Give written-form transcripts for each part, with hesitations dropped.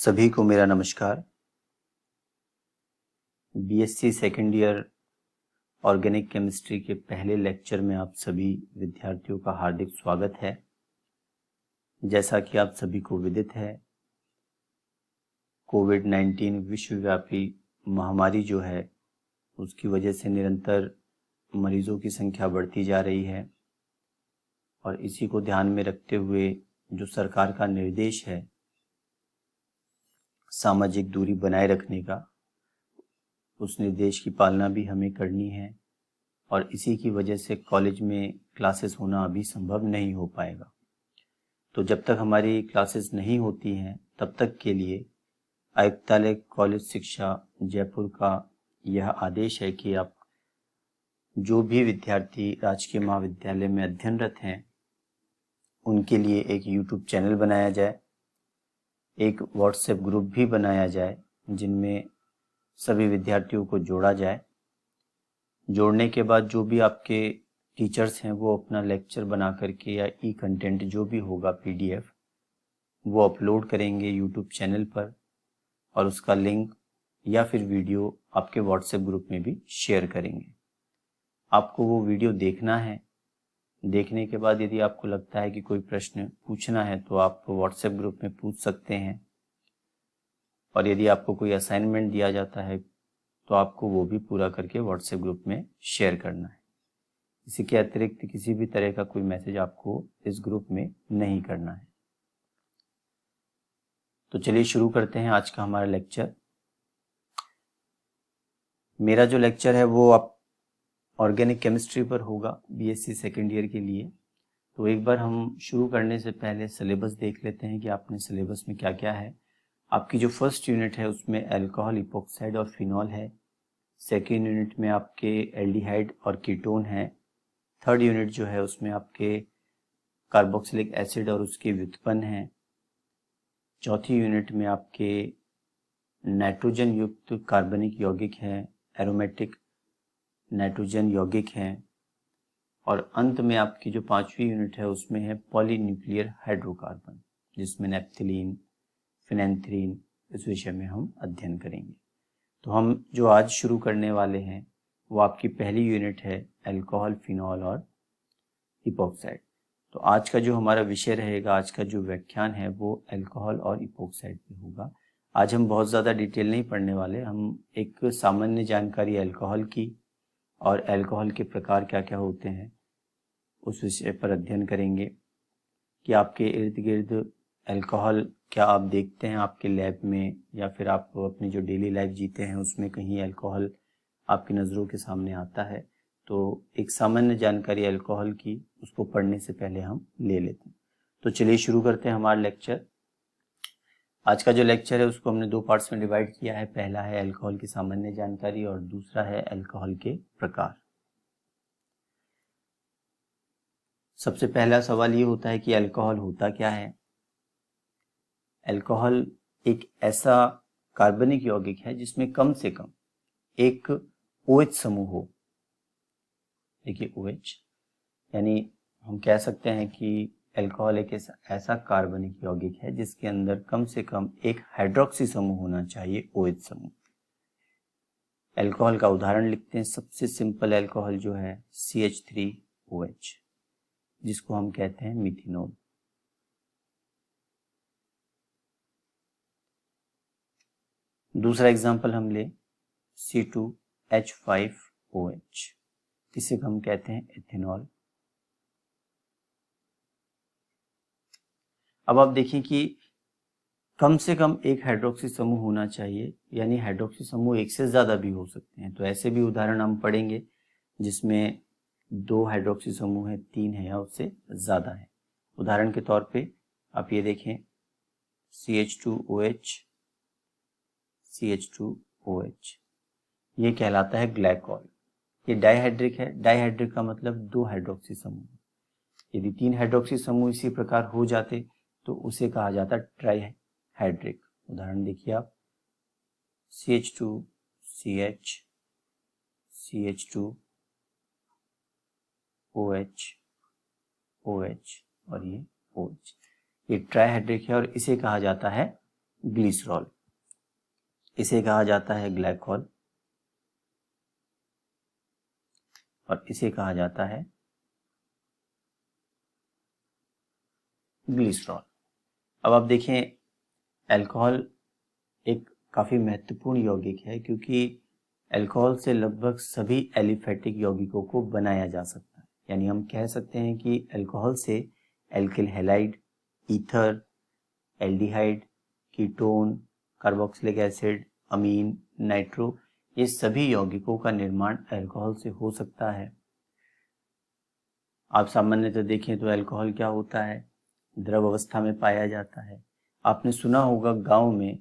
सभी को मेरा नमस्कार। BSc second year organic chemistry के पहले लेक्चर में आप सभी विद्यार्थियों का हार्दिक स्वागत है। जैसा कि आप सभी को विदित है, कोविड-19 विश्वव्यापी महामारी जो है उसकी वजह से निरंतर मरीजों की संख्या बढ़ती जा रही है और इसी को ध्यान में रखते हुए जो सरकार का निर्देश है सामाजिक दूरी बनाए रखने का, उस निर्देश की पालना भी हमें करनी है और इसी की वजह से कॉलेज में क्लासेस होना अभी संभव नहीं हो पाएगा। तो जब तक हमारी क्लासेस नहीं होती हैं तब तक के लिए आयुक्तालय कॉलेज शिक्षा जयपुर का यह आदेश है कि आप जो भी विद्यार्थी राजकीय महाविद्यालय में अध्ययनरत हैं उनके लिए एक यूट्यूब चैनल बनाया जाए, एक व्हाट्सएप ग्रुप भी बनाया जाए जिनमें सभी विद्यार्थियों को जोड़ा जाए। जोड़ने के बाद जो भी आपके टीचर्स हैं वो अपना लेक्चर बना करके या ई कंटेंट जो भी होगा पीडीएफ वो अपलोड करेंगे यूट्यूब चैनल पर और उसका लिंक या फिर वीडियो आपके व्हाट्सएप ग्रुप में भी शेयर करेंगे। आपको वो वीडियो देखना है। देखने के बाद यदि आपको लगता है कि कोई प्रश्न पूछना है तो आप व्हाट्सएप ग्रुप में पूछ सकते हैं और यदि आपको कोई असाइनमेंट दिया जाता है तो आपको वो भी पूरा करके व्हाट्सएप ग्रुप में शेयर करना है। इसी के अतिरिक्त किसी भी तरह का कोई मैसेज आपको इस ग्रुप में नहीं करना है। तो चलिए शुरू करते हैं आज का हमारा लेक्चर। मेरा जो लेक्चर है वो आप ऑर्गेनिक केमिस्ट्री पर होगा बीएससी सेकेंड ईयर के लिए। तो एक बार हम शुरू करने से पहले सिलेबस देख लेते हैं कि आपने सिलेबस में क्या क्या है। आपकी जो फर्स्ट यूनिट है उसमें अल्कोहल, इपोक्साइड और फिनॉल है। सेकेंड यूनिट में आपके एल्डिहाइड और कीटोन है। थर्ड यूनिट जो है उसमें आपके कार्बोक्सिलिक एसिड और उसके व्युत्पन्न हैं। चौथी यूनिट में आपके नाइट्रोजन युक्त कार्बनिक यौगिक हैं, एरोमेटिक नाइट्रोजन यौगिक हैं और अंत में आपकी जो पांचवी यूनिट है उसमें है पॉलीन्यूक्लियर हाइड्रोकार्बन, जिसमें नैप्थलीन, फिनेंथ्रीन इस विषय में हम अध्ययन करेंगे। तो हम जो आज शुरू करने वाले हैं वो आपकी पहली यूनिट है अल्कोहल, फिनॉल और इपोक्साइड। तो आज का जो हमारा विषय रहेगा, आज का जो व्याख्यान है वो अल्कोहल और इपोक्साइड पे होगा। आज हम बहुत ज़्यादा डिटेल नहीं पढ़ने वाले, हम एक सामान्य जानकारी अल्कोहल की और अल्कोहल के प्रकार क्या क्या होते हैं उस विषय पर अध्ययन करेंगे कि आपके इर्द गिर्द अल्कोहल क्या आप देखते हैं आपके लैब में या फिर आप अपनी जो डेली लाइफ जीते हैं उसमें कहीं अल्कोहल आपकी नज़रों के सामने आता है। तो एक सामान्य जानकारी अल्कोहल की उसको पढ़ने से पहले हम ले लेते हैं। तो चलिए शुरू करते हैं हमारा लेक्चर। आज का जो लेक्चर है उसको हमने दो पार्ट्स में डिवाइड किया है। पहला है अल्कोहल की सामान्य जानकारी और दूसरा है अल्कोहल के प्रकार। सबसे पहला सवाल ये होता है कि अल्कोहल होता क्या है। अल्कोहल एक ऐसा कार्बनिक यौगिक है जिसमें कम से कम एक OH समूह हो। देखिए OH यानी हम कह सकते हैं कि अल्कोहल एक ऐसा कार्बनिक यौगिक है जिसके अंदर कम से कम एक हाइड्रोक्सी समूह होना चाहिए, OH समूह। अल्कोहल का उदाहरण लिखते हैं। सबसे सिंपल अल्कोहल जो है CH3OH, जिसको हम कहते हैं मिथेनॉल। दूसरा एग्जांपल हम ले C2H5OH, इसे हम कहते हैं एथेनॉल। अब आप देखें कि कम से कम एक हाइड्रोक्सी समूह होना चाहिए, यानी हाइड्रोक्सी समूह एक से ज़्यादा भी हो सकते हैं। तो ऐसे भी उदाहरण हम पढ़ेंगे जिसमें 2 हाइड्रोक्सी समूह है, 3 है या उससे ज़्यादा है। उदाहरण के तौर पे आप ये देखें CH2OH, CH2OH, ये कहलाता है ग्लाइकॉल। ये डाइहाइड्रिक है। डाइहाइड्रिक का मतलब 2 हाइड्रोक्सी समूह। यदि 3 हाइड्रोक्सी समूह इसी प्रकार हो जाते तो उसे कहा जाता ट्राइहाइड्रिक। उदाहरण देखिए आप CH2CH, CH2OH, OH और ये OH, ये ट्राइहाइड्रिक है और इसे कहा जाता है ग्लिसरॉल। इसे कहा जाता है ग्लाइकॉल और इसे कहा जाता है ग्लिसरॉल। अब आप देखें, अल्कोहल एक काफ़ी महत्वपूर्ण यौगिक है क्योंकि अल्कोहल से लगभग सभी एलिफेटिक यौगिकों को बनाया जा सकता है। यानी हम कह सकते हैं कि अल्कोहल से alkyl halide, ether, aldehyde, ketone, carboxylic acid, amine, nitro, ये सभी यौगिकों का निर्माण अल्कोहल से हो सकता है। आप सामान्यतः देखें तो अल्कोहल क्या होता है, द्रव अवस्था में पाया जाता है। आपने सुना होगा गांव में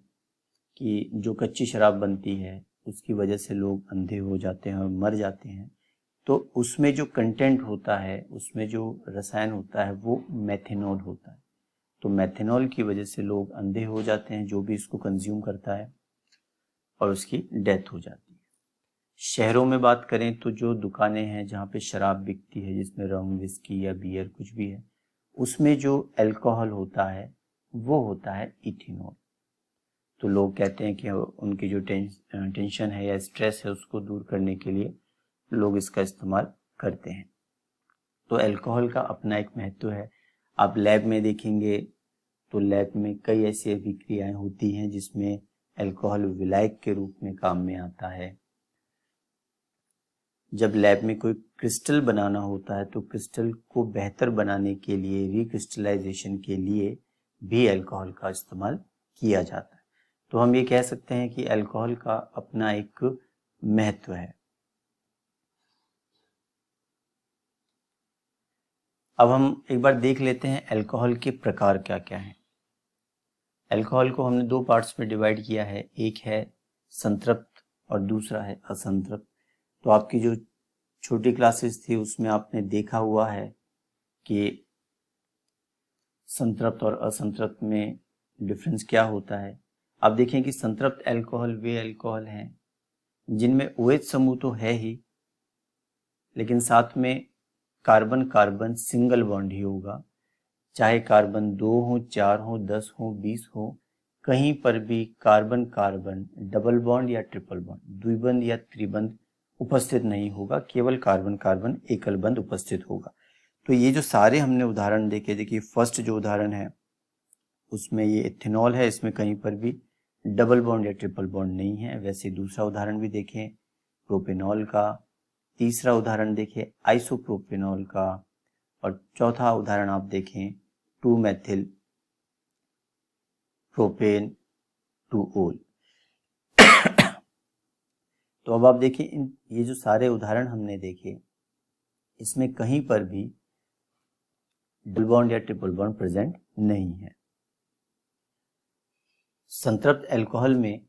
कि जो कच्ची शराब बनती है उसकी वजह से लोग अंधे हो जाते हैं और मर जाते हैं, तो उसमें जो कंटेंट होता है, उसमें जो रसायन होता है वो मेथेनॉल होता है। तो मेथेनॉल की वजह से लोग अंधे हो जाते हैं, जो भी इसको कंज्यूम करता है, और उसकी डेथ हो जाती है। शहरों में बात करें तो जो दुकानें हैं जहाँ पे शराब बिकती है, जिसमें रम, विस्की या बियर कुछ भी है, उसमें जो अल्कोहल होता है वो होता है इथेनॉल। तो लोग कहते हैं कि उनकी जो टेंशन है या स्ट्रेस है उसको दूर करने के लिए लोग इसका इस्तेमाल करते हैं। तो अल्कोहल का अपना एक महत्व है। आप लैब में देखेंगे तो लैब में कई ऐसी अभिक्रियाएं होती हैं जिसमें अल्कोहल विलायक के रूप में काम में आता है। जब लैब में कोई क्रिस्टल बनाना होता है तो क्रिस्टल को बेहतर बनाने के लिए, रिक्रिस्टलाइजेशन के लिए भी अल्कोहल का इस्तेमाल किया जाता है। तो हम ये कह सकते हैं कि अल्कोहल का अपना एक महत्व है। अब हम एक बार देख लेते हैं अल्कोहल के प्रकार क्या क्या हैं। अल्कोहल को हमने दो पार्ट्स में डिवाइड किया है, एक है संतृप्त और दूसरा है असंतृप्त। तो आपकी जो छोटी क्लासेस थी उसमें आपने देखा हुआ है कि संतृप्त और असंतृप्त में डिफरेंस क्या होता है। आप देखें कि संतृप्त अल्कोहल वे अल्कोहल हैं जिनमें OH समूह तो है ही, लेकिन साथ में कार्बन कार्बन सिंगल बॉन्ड ही होगा। चाहे कार्बन 2 हो, 4 हो, 10 हो, 20 हो, कहीं पर भी कार्बन कार्बन डबल बॉन्ड या ट्रिपल बॉन्ड, द्विबंध या त्रिबंध उपस्थित नहीं होगा, केवल कार्बन कार्बन एकल बंध उपस्थित होगा। तो ये जो सारे हमने उदाहरण देखे, देखिए फर्स्ट जो उदाहरण है उसमें ये इथेनॉल है, इसमें कहीं पर भी डबल बॉन्ड या ट्रिपल बॉन्ड नहीं है। वैसे दूसरा उदाहरण भी देखें प्रोपेनॉल का, तीसरा उदाहरण देखें आइसोप्रोपेनॉल का, और चौथा उदाहरण आप देखें 2 मेथिल प्रोपेन 2-ओल। तो अब आप देखिए ये जो सारे उदाहरण हमने देखे इसमें कहीं पर भी डबल बॉन्ड या ट्रिपल बॉन्ड प्रेजेंट नहीं है। संतृप्त अल्कोहल में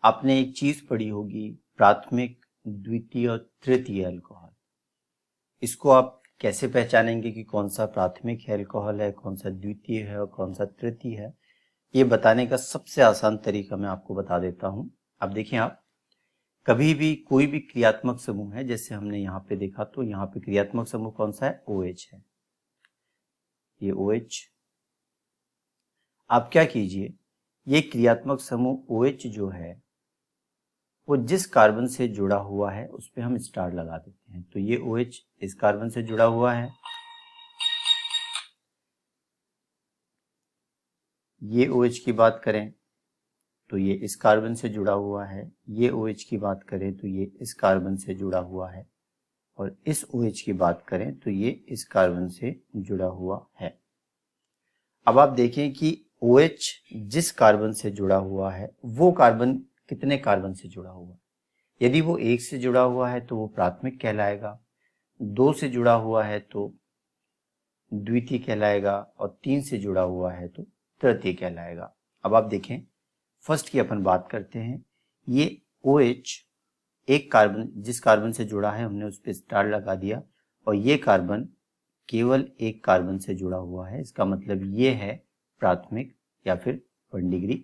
आपने एक चीज पढ़ी होगी, प्राथमिक, द्वितीय और तृतीय अल्कोहल। इसको आप कैसे पहचानेंगे कि कौन सा प्राथमिक अल्कोहल है, कौन सा द्वितीय है और कौन सा तृतीय है? ये बताने का सबसे आसान तरीका मैं आपको बता देता हूं। अब देखिए, आप कभी भी कोई भी क्रियात्मक समूह है, जैसे हमने यहाँ पे देखा, तो यहाँ पे क्रियात्मक समूह कौन सा है? OH है। ये OH। आप क्या कीजिए, ये क्रियात्मक समूह OH जो है वो जिस कार्बन से जुड़ा हुआ है उस पे हम स्टार लगा देते हैं। तो ये OH इस कार्बन से जुड़ा हुआ है, ये OH की बात करें तो ये इस कार्बन से जुड़ा हुआ है, ये OH की बात करें तो ये इस कार्बन से जुड़ा हुआ है, और इस OH की बात करें तो ये इस कार्बन से जुड़ा हुआ है। अब आप देखें कि OH जिस कार्बन से जुड़ा हुआ है वो कार्बन कितने कार्बन से जुड़ा हुआ है? यदि वो 1 से जुड़ा हुआ है तो वो प्राथमिक कहलाएगा, 2 से जुड़ा हुआ है तो द्वितीय कहलाएगा, और 3 से जुड़ा हुआ है तो तृतीय कहलाएगा। अब आप देखें, फर्स्ट की अपन बात करते हैं। ये OH एक कार्बन, जिस कार्बन से जुड़ा है हमने उस पर स्टार लगा दिया, और ये कार्बन केवल एक कार्बन से जुड़ा हुआ है। इसका मतलब ये है प्राथमिक या फिर 1 डिग्री।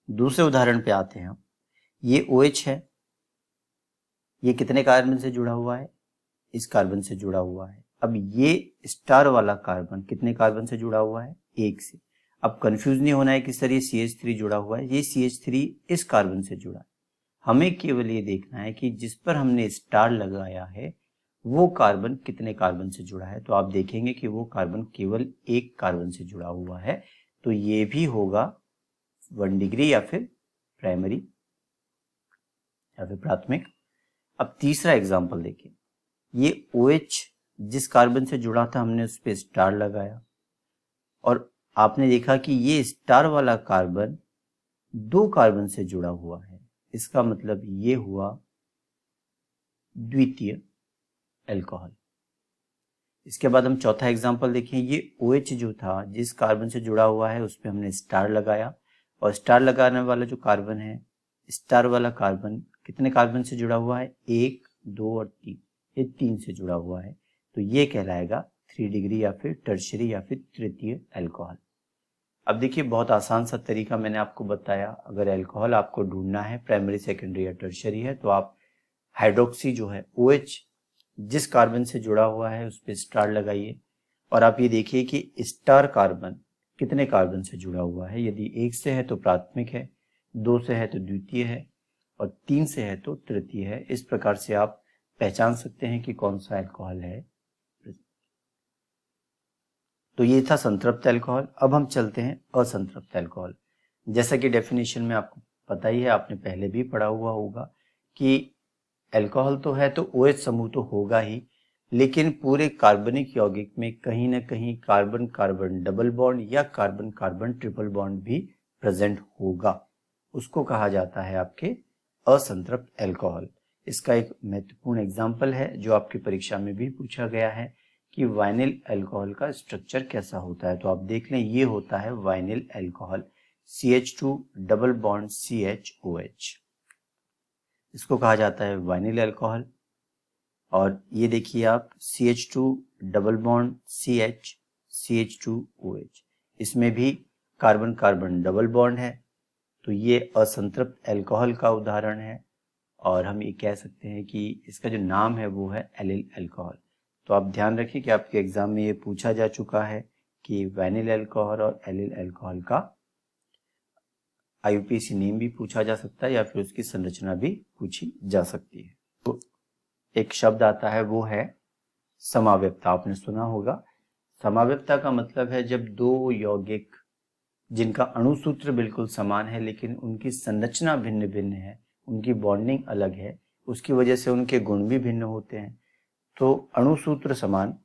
दूसरे उदाहरण पे आते हैं हम। ये OH है, ये कितने कार्बन से जुड़ा हुआ है? इस कार्बन से जुड़ा हुआ है। अब ये स्टार वाला कार्बन कितने कार्बन से जुड़ा हुआ है? 1 से। अब कंफ्यूज नहीं होना है कि सर ये CH3 जुड़ा हुआ है, ये CH3 इस कार्बन से जुड़ा है। हमें केवल ये देखना है कि जिस पर हमने स्टार लगाया है वो कार्बन कितने कार्बन से जुड़ा है। तो आप देखेंगे कि वो कार्बन केवल एक कार्बन से जुड़ा हुआ है, तो ये भी होगा 1 डिग्री या फिर प्राइमरी या फिर प्राथमिक। अब तीसरा एग्जांपल देखिए, ये OH जिस कार्बन से जुड़ा था हमने उस पर स्टार लगाया और आपने देखा कि ये स्टार वाला कार्बन 2 कार्बन से जुड़ा हुआ है। इसका मतलब ये हुआ द्वितीय अल्कोहल। इसके बाद हम चौथा एग्जांपल देखें, ये OH जो था जिस कार्बन से जुड़ा हुआ है उस पर हमने स्टार लगाया और स्टार लगाने वाला जो कार्बन है, स्टार वाला कार्बन कितने कार्बन से जुड़ा हुआ है, 1, 2 और 3, ये 3 से जुड़ा हुआ है। तो ये कहलाएगा 3 डिग्री या फिर टर्शियरी या फिर तृतीय अल्कोहल। अब देखिए बहुत आसान सा तरीका मैंने आपको बताया। अगर अल्कोहल आपको ढूंढना है प्राइमरी, सेकेंडरी या टर्शियरी है, तो आप हाइड्रोक्सी जो है OH जिस कार्बन से जुड़ा हुआ है उस पर स्टार लगाइए और आप ये देखिए कि स्टार कार्बन कितने कार्बन से जुड़ा हुआ है। यदि 1 से है तो प्राथमिक है, 2 से है तो द्वितीय है और 3 से है तो तृतीय है। इस प्रकार से आप पहचान सकते हैं कि कौन सा अल्कोहल है। तो ये था संतृप्त अल्कोहल। अब हम चलते हैं असंतृप्त अल्कोहल। जैसा कि डेफिनेशन में आपको पता ही है, आपने पहले भी पढ़ा हुआ होगा कि अल्कोहल तो है तो OH समूह तो होगा ही, लेकिन पूरे कार्बनिक यौगिक में कहीं ना कहीं कार्बन कार्बन डबल बॉन्ड या कार्बन कार्बन ट्रिपल बॉन्ड भी प्रेजेंट होगा। उसको कहा जाता है आपके असंतृप्त अल्कोहल। इसका एक महत्वपूर्ण एग्जाम्पल है जो आपकी परीक्षा में भी पूछा गया है कि वाइनिल अल्कोहल का स्ट्रक्चर कैसा होता है। तो आप देख लें, ये होता है vinyl alcohol, CH2 double bond CHOH, इसको कहा जाता है वाइनिल अल्कोहल। और ये देखिए आप CH2 double bond CH CH2OH, इसमें भी कार्बन कार्बन डबल बॉन्ड है, तो ये असंतृप्त अल्कोहल का उदाहरण है। और हम ये कह सकते हैं कि इसका जो नाम है वो है एलिल अल्कोहल। तो आप ध्यान रखिए कि आपके एग्जाम में ये पूछा जा चुका है कि वाइनिल अल्कोहल और एलिल अल्कोहल का IUPAC नेम भी पूछा जा सकता है या फिर उसकी संरचना भी पूछी जा सकती है। तो एक शब्द आता है वो है समाव्यक्ता। आपने सुना होगा, समाव्यक्ता का मतलब है जब दो यौगिक जिनका अणुसूत्र बिल्कुल समान है लेकिन उनकी संरचना भिन्न भिन्न है, उनकी बॉन्डिंग अलग है, उसकी वजह से उनके गुण भी भिन्न होते हैं। तो अणुसूत्र समान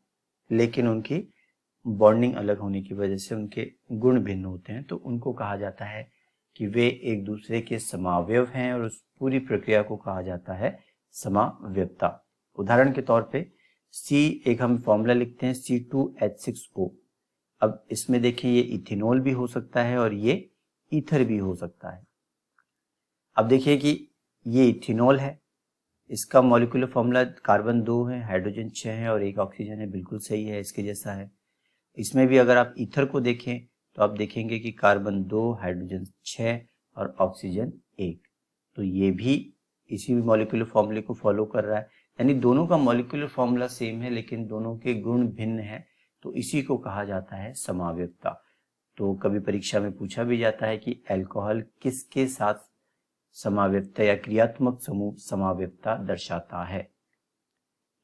लेकिन उनकी बॉन्डिंग अलग होने की वजह से उनके गुण भिन्न होते हैं, तो उनको कहा जाता है कि वे एक दूसरे के समावयव हैं और उस पूरी प्रक्रिया को कहा जाता है समाव्यक्ता। उदाहरण के तौर पे एक हम फॉर्मूला लिखते हैं C2H6O। अब इसमें देखें ये इथेनॉल भी हो सकता है और ये ईथर भी हो सकता है। अब देखिए कि ये इथेनॉल है, इसका मॉलिक्यूलर फॉर्मूला कार्बन 2 है, हाइड्रोजन 6 है और 1 ऑक्सीजन है, बिल्कुल सही है, इसके जैसा है। इसमें भी अगर आप ईथर को देखें तो आप देखेंगे कि कार्बन 2, हाइड्रोजन 6 और ऑक्सीजन 1, तो ये भी इसी मॉलिक्यूलर फॉर्मूले को फॉलो कर रहा है। यानी दोनों का मॉलिक्यूलर फॉर्मूला सेम है लेकिन दोनों के गुण भिन्न है, तो इसी को कहा जाता है समाव्यक्ता। तो कभी परीक्षा में पूछा भी जाता है कि अल्कोहल किसके साथ समाव्यक्ता या क्रियात्मक समूह समाव्यक्ता दर्शाता है,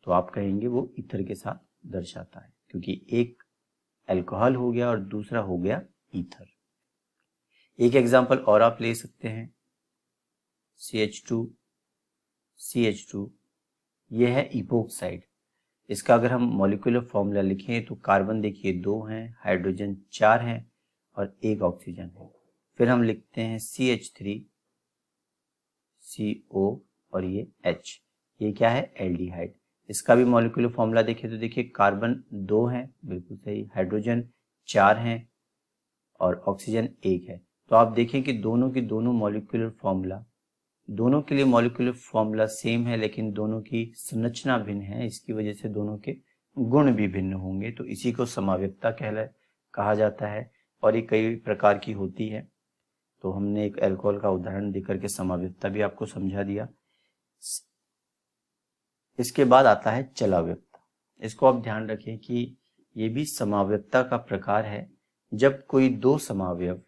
तो आप कहेंगे वो ईथर के साथ दर्शाता है, क्योंकि एक अल्कोहल हो गया और दूसरा हो गया ईथर। एक एग्जांपल और आप ले सकते हैं, CH2 ये है इपोक्साइड। इसका अगर हम मॉलिक्यूलर फॉर्मूला लिखें तो कार्बन देखिए 2 हैं, हाइड्रोजन 4 हैं और 1 ऑक्सीजन है। फिर हम लिखते हैं CH3CO और ये H, ये क्या है, एल्डिहाइड। इसका भी मॉलिक्यूलर फॉर्मूला देखिए तो देखिए कार्बन 2 है, बिल्कुल सही, हाइड्रोजन 4 हैं और ऑक्सीजन 1 है। तो आप देखें कि दोनों की दोनों मॉलिक्यूलर फॉर्मूला, दोनों के लिए मॉलिक्यूलर फॉर्मूला सेम है लेकिन दोनों की संरचना भिन्न है, इसकी वजह से दोनों के गुण भी भिन्न होंगे, तो इसी को समाव्यक्ता कहा जाता है। और ये कई प्रकार की होती है, तो हमने एक अल्कोहल का उदाहरण देकर के समाव्यक्ता भी आपको समझा दिया। इसके बाद आता है चलाव्यक्ता। इसको आप ध्यान रखें कि ये भी समाव्यक्ता का प्रकार है, जब कोई दो समावयव